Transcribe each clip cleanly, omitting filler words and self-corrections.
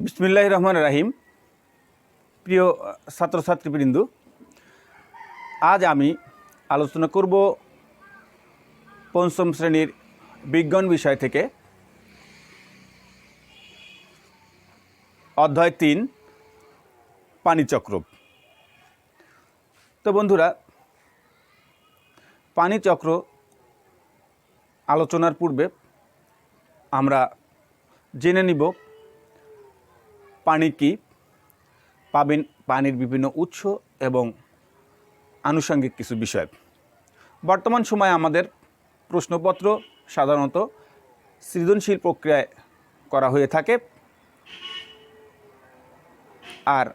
বিসমিল্লাহির রহমানির রহিম। প্রিয় ছাত্রছাত্রীবৃন্দ, আজ আমি আলোচনা করব পঞ্চম শ্রেণীর বিজ্ঞান বিষয় থেকে অধ্যায় 3 পানিচক্র। তো বন্ধুরা, পানিচক্র আলোচনার পূর্বে আমরা জেনে নিব পানি কী, পানির বিভিন্ন উৎস এবং আনুষঙ্গিক কিছু বিষয়। বর্তমান সময়ে আমাদের প্রশ্নপত্র সাধারণত সৃজনশীল প্রক্রিয়ায় করা হয়ে থাকে, আর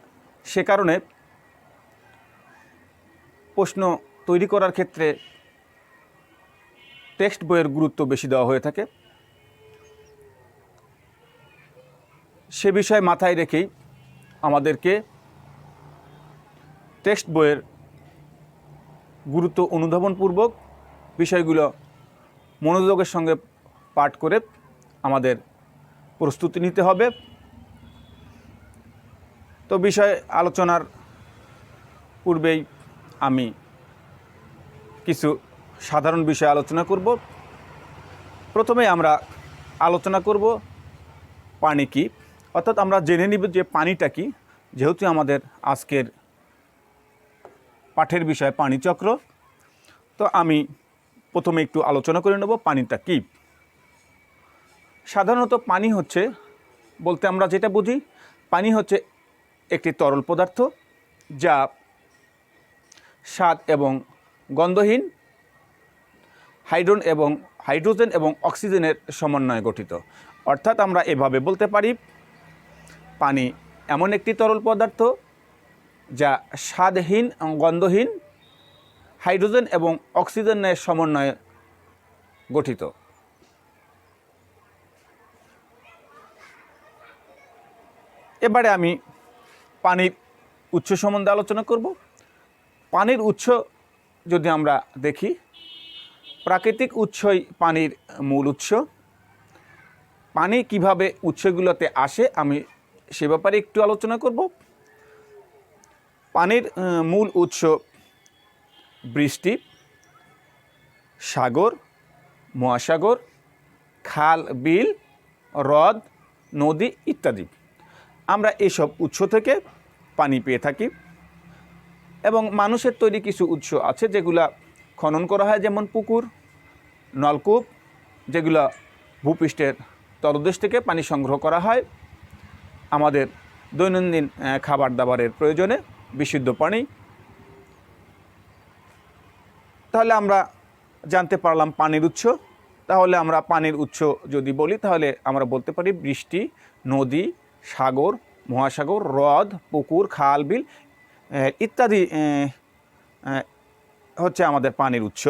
সে কারণে প্রশ্ন তৈরি করার ক্ষেত্রে টেক্সট বইয়ের গুরুত্ব বেশি দেওয়া হয়ে থাকে। সে বিষয় মাথায় রেখেই আমাদেরকে টেক্সট বইয়ের গুরুত্ব অনুধাবনপূর্বক বিষয়গুলো মনোযোগের সঙ্গে পাঠ করে আমাদের প্রস্তুতি নিতে হবে। তো বিষয় আলোচনার পূর্বেই আমি কিছু সাধারণ বিষয় আলোচনা করব। প্রথমে আমরা আলোচনা করব পানি কী, অর্থাৎ আমরা জেনে নিব যে পানিটা কী। যেহেতু আমাদের আজকের পাঠের বিষয় পানিচক্র, তো আমি প্রথমে একটু আলোচনা করে নেব পানিটা কী। সাধারণত পানি হচ্ছে, বলতে আমরা যেটা বুঝি, পানি হচ্ছে একটি তরল পদার্থ যা স্বাদ এবং গন্ধহীন, হাইড্রোজেন এবং অক্সিজেনের সমন্বয়ে গঠিত। অর্থাৎ আমরা এভাবে বলতে পারি, পানি এমন একটি তরল পদার্থ যা স্বাদহীন, গন্ধহীন, হাইড্রোজেন এবং অক্সিজেনের সমন্বয়ে গঠিত। এবারে আমি পানির উৎস সম্বন্ধে আলোচনা করব। পানির উৎস যদি আমরা দেখি, প্রাকৃতিক উৎসই পানির মূল উৎস। পানি কিভাবে উৎসগুলোতে আসে আমি সে ব্যাপারে একটু আলোচনা করব। পানির মূল উৎস বৃষ্টি, সাগর, মহাসাগর, খাল, বিল, হ্রদ, নদী ইত্যাদি। আমরা এসব উৎস থেকে পানি পেয়ে থাকি। এবং মানুষের তৈরি কিছু উৎস আছে যেগুলা খনন করা হয়, যেমন পুকুর, নলকূপ, যেগুলো ভূপৃষ্ঠের তলদেশ থেকে পানি সংগ্রহ করা হয় আমাদের দৈনন্দিন খাবার দাবারের প্রয়োজনে, বিশুদ্ধ পানি। তাহলে আমরা জানতে পারলাম পানির উৎস। তাহলে আমরা পানির উৎস যদি বলি, তাহলে আমরা বলতে পারি বৃষ্টি, নদী, সাগর, মহাসাগর, হ্রদ, পুকুর, খাল, বিল ইত্যাদি হচ্ছে আমাদের পানির উৎস।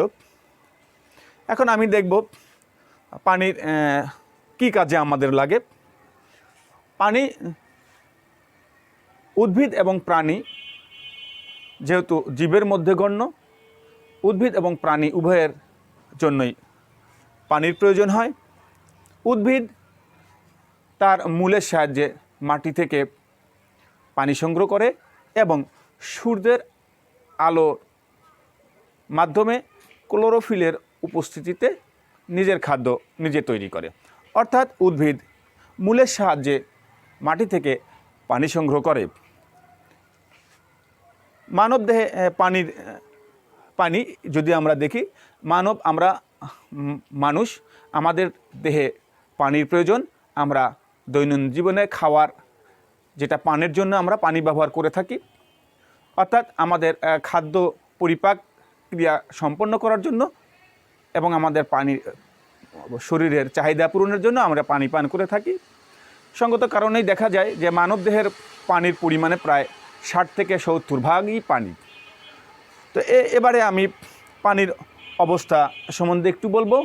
এখন আমি দেখব পানির কী কাজে আমাদের লাগে। পানি উদ্ভিদ এবং প্রাণী যেহেতু জীবের মধ্যে গণ্য, উদ্ভিদ এবং প্রাণী উভয়ের জন্যই পানির প্রয়োজন হয়। উদ্ভিদ তার মূলের সাহায্যে মাটি থেকে পানি সংগ্রহ করে এবং সূর্যের আলোর মাধ্যমে ক্লোরোফিলের উপস্থিতিতে নিজের খাদ্য নিজে তৈরি করে। অর্থাৎ উদ্ভিদ মূলের সাহায্যে মাটি থেকে পানি সংগ্রহ করে। মানবদেহে পানি যদি আমরা দেখি, মানুষ আমাদের দেহে পানির প্রয়োজন। আমরা দৈনন্দিন জীবনে খাওয়ার যেটা পানের জন্য আমরা পানি ব্যবহার করে থাকি, অর্থাৎ আমাদের খাদ্য পরিপাক ক্রিয়া সম্পন্ন করার জন্য এবং আমাদের পানির শরীরের চাহিদা পূরণের জন্য আমরা পানি পান করে থাকি। সঙ্গত কারণেই দেখা যায় যে মানবদেহের পানির পরিমাণে প্রায় 60 থেকে 70% পানি। তো এবারে আমি পানির অবস্থা সম্বন্ধে একটু বলবো।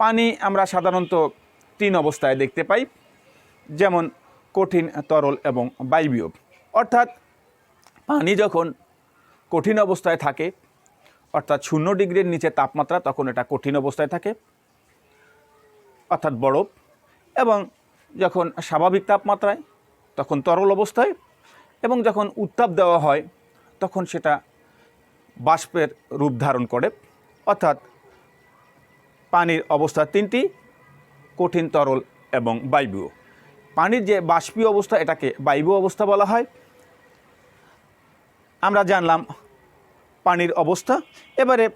পানি আমরা সাধারণত 3 অবস্থায় দেখতে পাই, যেমন কঠিন, তরল এবং বায়বীয়। অর্থাৎ পানি যখন কঠিন অবস্থায় থাকে, অর্থাৎ 0 ডিগ্রির নিচে তাপমাত্রা, তখন এটা কঠিন অবস্থায় থাকে, অর্থাৎ বরফ। এবং যখন স্বাভাবিক তাপমাত্রায় তখন তরল অবস্থায়, এবং যখন উত্তাপ দেওয়া হয় তখন সেটা বাষ্পের রূপ ধারণ করে। অর্থাৎ পানির অবস্থা তিনটি: কঠিন, তরল এবং বায়বীয়। পানির যে বাষ্পীয় অবস্থা এটাকে বায়বীয় অবস্থা বলা হয়। আমরা জানলাম পানির অবস্থা। এবারে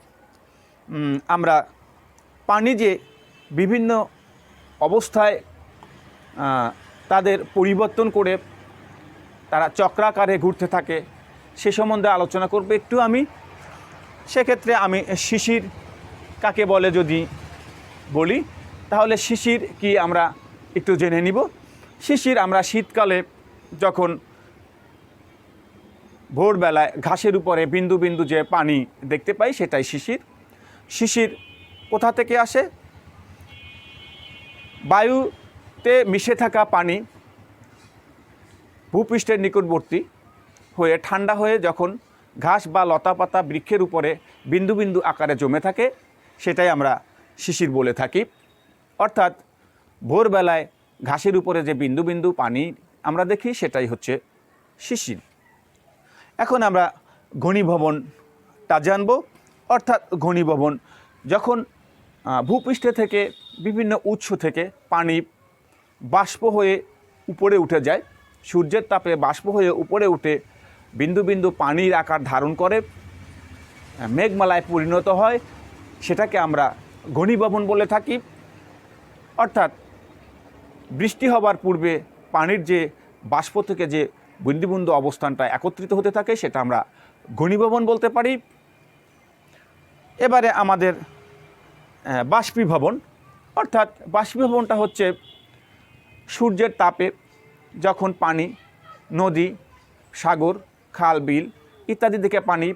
আমরা পানি যে বিভিন্ন অবস্থায় তাদের পরিবর্তন করে তারা চক্রাকারে ঘুরতে থাকে সে সম্বন্ধে আলোচনা করব একটু আমি। সেক্ষেত্রে আমি শিশির কাকে বলে যদি বলি, তাহলে শিশির কি আমরা একটু জেনে নিব। শিশির আমরা শীতকালে যখন ভোরবেলায় ঘাসের উপরে বিন্দু বিন্দু যে পানি দেখতে পাই সেটাই শিশির। শিশির কোথা থেকে আসে? বায়ুতে মিশে থাকা পানি ভূপৃষ্ঠের নিকটবর্তী হয়ে ঠান্ডা হয়ে যখন ঘাস বা লতাপাতা বৃক্ষের উপরে বিন্দু বিন্দু আকারে জমে থাকে সেটাই আমরা শিশির বলে থাকি। অর্থাৎ ভোরবেলায় ঘাসের উপরে যে বিন্দু বিন্দু পানি আমরা দেখি সেটাই হচ্ছে শিশির। এখন আমরা ঘনীভবনটা জানব। অর্থাৎ ঘনীভবন যখন ভূপৃষ্ঠ থেকে বিভিন্ন উৎস থেকে পানি বাষ্প হয়ে উপরে উঠে যায়, সূর্যের তাপে বাষ্প হয়ে উপরে উঠে বিন্দু বিন্দু পানির আকার ধারণ করে মেঘমালায় পরিণত হয়, সেটাকে আমরা ঘনীভবন বলে থাকি। অর্থাৎ বৃষ্টি হবার পূর্বে পানির যে বাষ্প থেকে যে বিন্দু বিন্দু অবস্থানটা একত্রিত হতে থাকে সেটা আমরা ঘনীভবন বলতে পারি। এবারে আমাদের বাষ্পীভবন। অর্থাৎ বাষ্পীভবনটা হচ্ছে সূর্যের তাপে যখন পানি নদী, সাগর, খাল, বিল ইত্যাদি থেকে পানি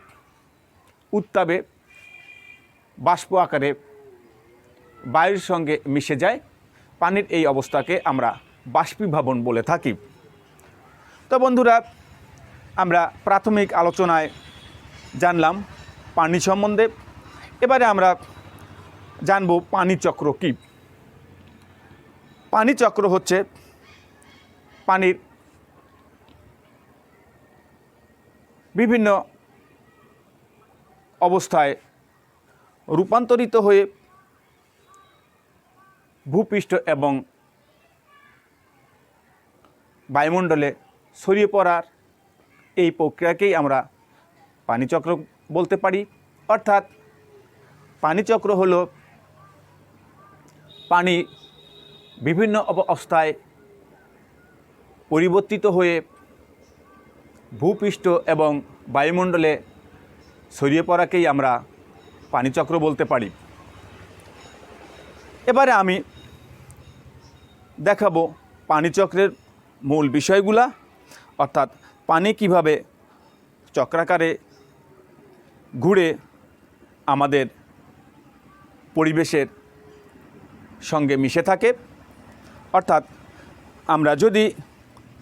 উত্তাপে বাষ্প আকারে বায়ুর সঙ্গে মিশে যায়, পানির এই অবস্থাকে আমরা বাষ্পীভবন বলে থাকি। তো বন্ধুরা, আমরা প্রাথমিক আলোচনায় জানলাম পানি সম্বন্ধে। এবারে আমরা জানব পানিচক্র কী। পানিচক্র হচ্ছে পানির বিভিন্ন অবস্থায় রূপান্তরিত হয়ে ভূপৃষ্ঠ এবং বায়ুমণ্ডলে ছড়িয়ে পড়ার এই প্রক্রিয়াকেই আমরা পানিচক্র বলতে পারি। অর্থাৎ পানিচক্র হলো পানি বিভিন্ন অবস্থায় পরিবর্তিত হয়ে ভূপৃষ্ঠ এবং বায়ুমণ্ডলে ছড়িয়ে পড়াকেই আমরা পানিচক্র বলতে পারি। এবারে আমি দেখাবো পানিচক্রের মূল বিষয়গুলা, অর্থাৎ পানি কিভাবে চক্রাকারে ঘুরে আমাদের পরিবেশের সঙ্গে মিশে থাকে। অর্থাৎ আমরা যদি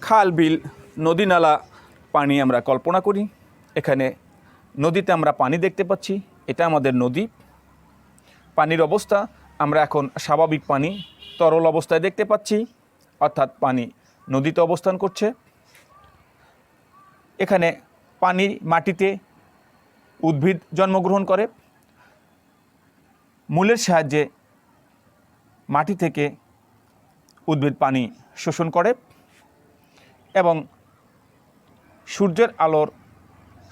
খাল, বিল, নদী, নালা পানি আমরা কল্পনা করি, এখানে নদীতে আমরা পানি দেখতে পাচ্ছি, এটা আমাদের নদী। পানির অবস্থা আমরা এখন স্বাভাবিক পানি তরল অবস্থায় দেখতে পাচ্ছি, অর্থাৎ পানি নদীতে অবস্থান করছে। এখানে পানি মাটিতে উদ্ভিদ জন্মগ্রহণ করে, মূলের সাহায্যে মাটি থেকে উদ্ভিদ পানি শোষণ করে এবং সূর্যের আলোর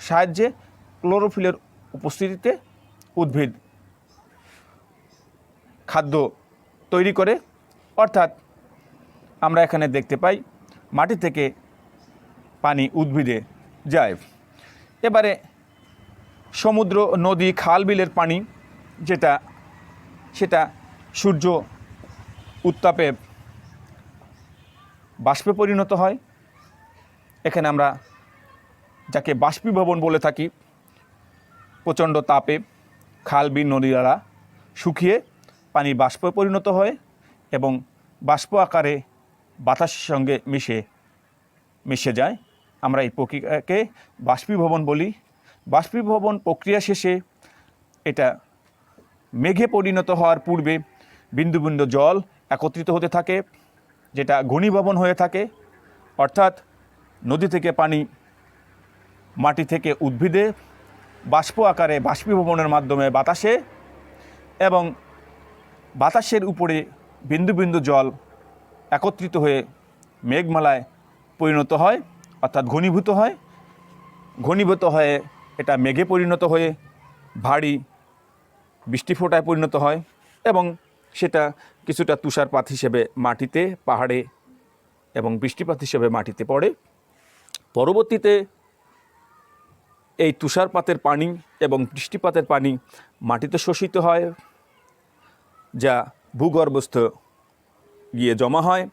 সাহায্যে ক্লোরোফিলের উপস্থিতিতে উদ্ভিদ খাদ্য তৈরি করে। অর্থাৎ আমরা এখানে দেখতে পাই মাটি থেকে পানি উদ্ভিদে যায়। এবারে সমুদ্র, নদী, খাল, বিলের পানি সেটা সূর্য উত্তাপে বাষ্পে পরিণত হয়। এখানে আমরা যাকে বাষ্পীভবন বলে থাকি, প্রচণ্ড তাপে খাল, বিল, নদীরা শুকিয়ে পানি বাষ্পে পরিণত হয় এবং বাষ্প আকারে বাতাসের সঙ্গে মিশে যায়। আমরা এই প্রক্রিয়াকে বাষ্পীভবন বলি। বাষ্পীভবন প্রক্রিয়া শেষে এটা মেঘে পরিণত হওয়ার পূর্বে বিন্দু বিন্দু জল একত্রিত হতে থাকে, যেটা ঘনীভবন হয়ে থাকে। অর্থাৎ নদী থেকে পানি মাটি থেকে উদ্ভিদে বাষ্প আকারে বাষ্পীভবনের মাধ্যমে বাতাসে এবং বাতাসের উপরে বিন্দু বিন্দু জল একত্রিত হয়ে মেঘমালায় পরিণত হয়, অর্থাৎ ঘনীভূত হয়ে এটা মেঘে পরিণত হয়ে ভারী বৃষ্টিফোঁটায় পরিণত হয় এবং সেটা কিছুটা তুষারপাত হিসেবে মাটিতে, পাহাড়ে এবং বৃষ্টিপাত হিসেবে মাটিতে পড়ে। পরবর্তীতে এই তুষারপাতের পানি এবং বৃষ্টিপাতের পানি মাটিতে শোষিত হয়, যা ভূগর্ভস্থ গিয়ে জমা হয়।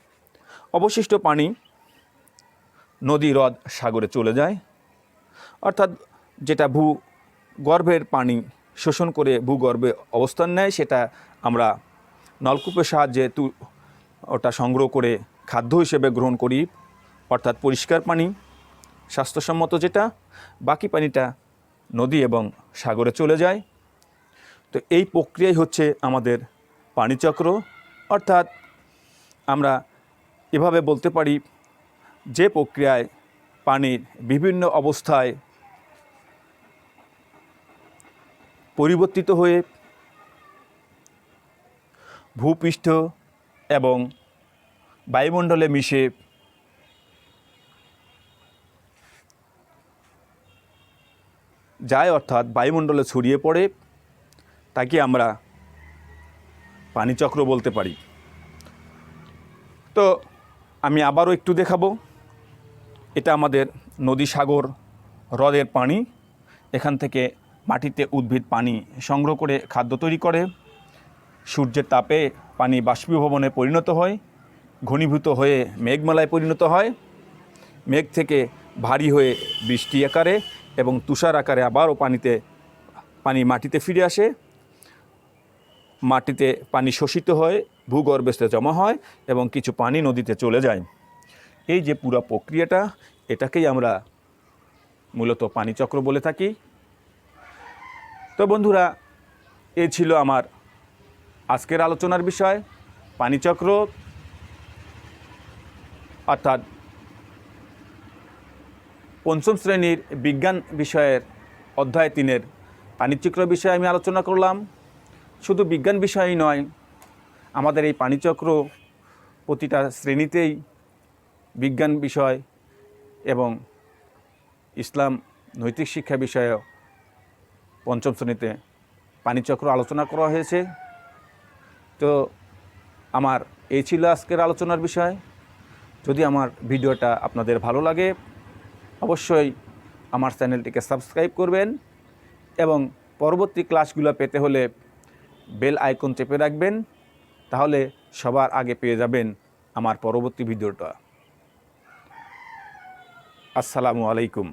অবশিষ্ট পানি নদী, হ্রদ, সাগরে চলে যায়। অর্থাৎ যেটা ভূগর্ভের পানি শোষণ করে ভূগর্ভে অবস্থান নেয়, সেটা আমরা নলকূপের সাহায্যে ওটা সংগ্রহ করে খাদ্য হিসেবে গ্রহণ করি, অর্থাৎ পরিষ্কার পানি, স্বাস্থ্যসম্মত যেটা। বাকি পানিটা নদী এবং সাগরে চলে যায়। তো এই প্রক্রিয়াই হচ্ছে আমাদের পানিচক্র। অর্থাৎ আমরা এভাবে বলতে পারি, যে প্রক্রিয়ায় পানির বিভিন্ন অবস্থায় পরিবর্তিত হয়ে ভূপৃষ্ঠ এবং বায়ুমণ্ডলে মিশে যায়, অর্থাৎ বায়ুমণ্ডলে ছড়িয়ে পড়ে, তাকে আমরা পানিচক্র বলতে পারি। তো আমি আবারও একটু দেখাবো। এটা আমাদের নদী, সাগর, হ্রদের পানি। এখান থেকে মাটিতে উদ্ভিদ পানি সংগ্রহ করে খাদ্য তৈরি করে। সূর্যের তাপে পানি বাষ্পীভবনে পরিণত হয়, ঘনীভূত হয়ে মেঘমালায় পরিণত হয়। মেঘ থেকে ভারী হয়ে বৃষ্টি আকারে এবং তুষার আকারে আবারও পানি মাটিতে ফিরে আসে। মাটিতে পানি শোষিত হয়ে ভূগর্ভস্থে জমা হয় এবং কিছু পানি নদীতে চলে যায়। এই যে পুরো প্রক্রিয়াটা, এটাকেই আমরা মূলত পানিচক্র বলে থাকি। তো বন্ধুরা, এই ছিল আমার আজকের আলোচনার বিষয়, পানিচক্র। অর্থাৎ পঞ্চম শ্রেণীর বিজ্ঞান বিষয়ের অধ্যায় 3-এর পানিচক্র বিষয়ে আমি আলোচনা করলাম। শুধু বিজ্ঞান বিষয়ই নয়, আমাদের এই পানিচক্র প্রতিটা শ্রেণীতেই বিজ্ঞান বিষয় এবং ইসলাম নৈতিক শিক্ষা বিষয়েও পঞ্চম শ্রেণীতে পানিচক্র আলোচনা করা হয়েছে। তো আমার এই ছিল আজকের আলোচনার বিষয়। যদি আমার ভিডিওটা আপনাদের ভালো লাগে, অবশ্যই আমার চ্যানেলটিকে সাবস্ক্রাইব করবেন এবং পরবর্তী ক্লাসগুলো পেতে হলে বেল আইকন চেপে রাখবেন, তাহলে সবার আগে পেয়ে যাবেন আমার পরবর্তী ভিডিওটা। আসসালামু আলাইকুম।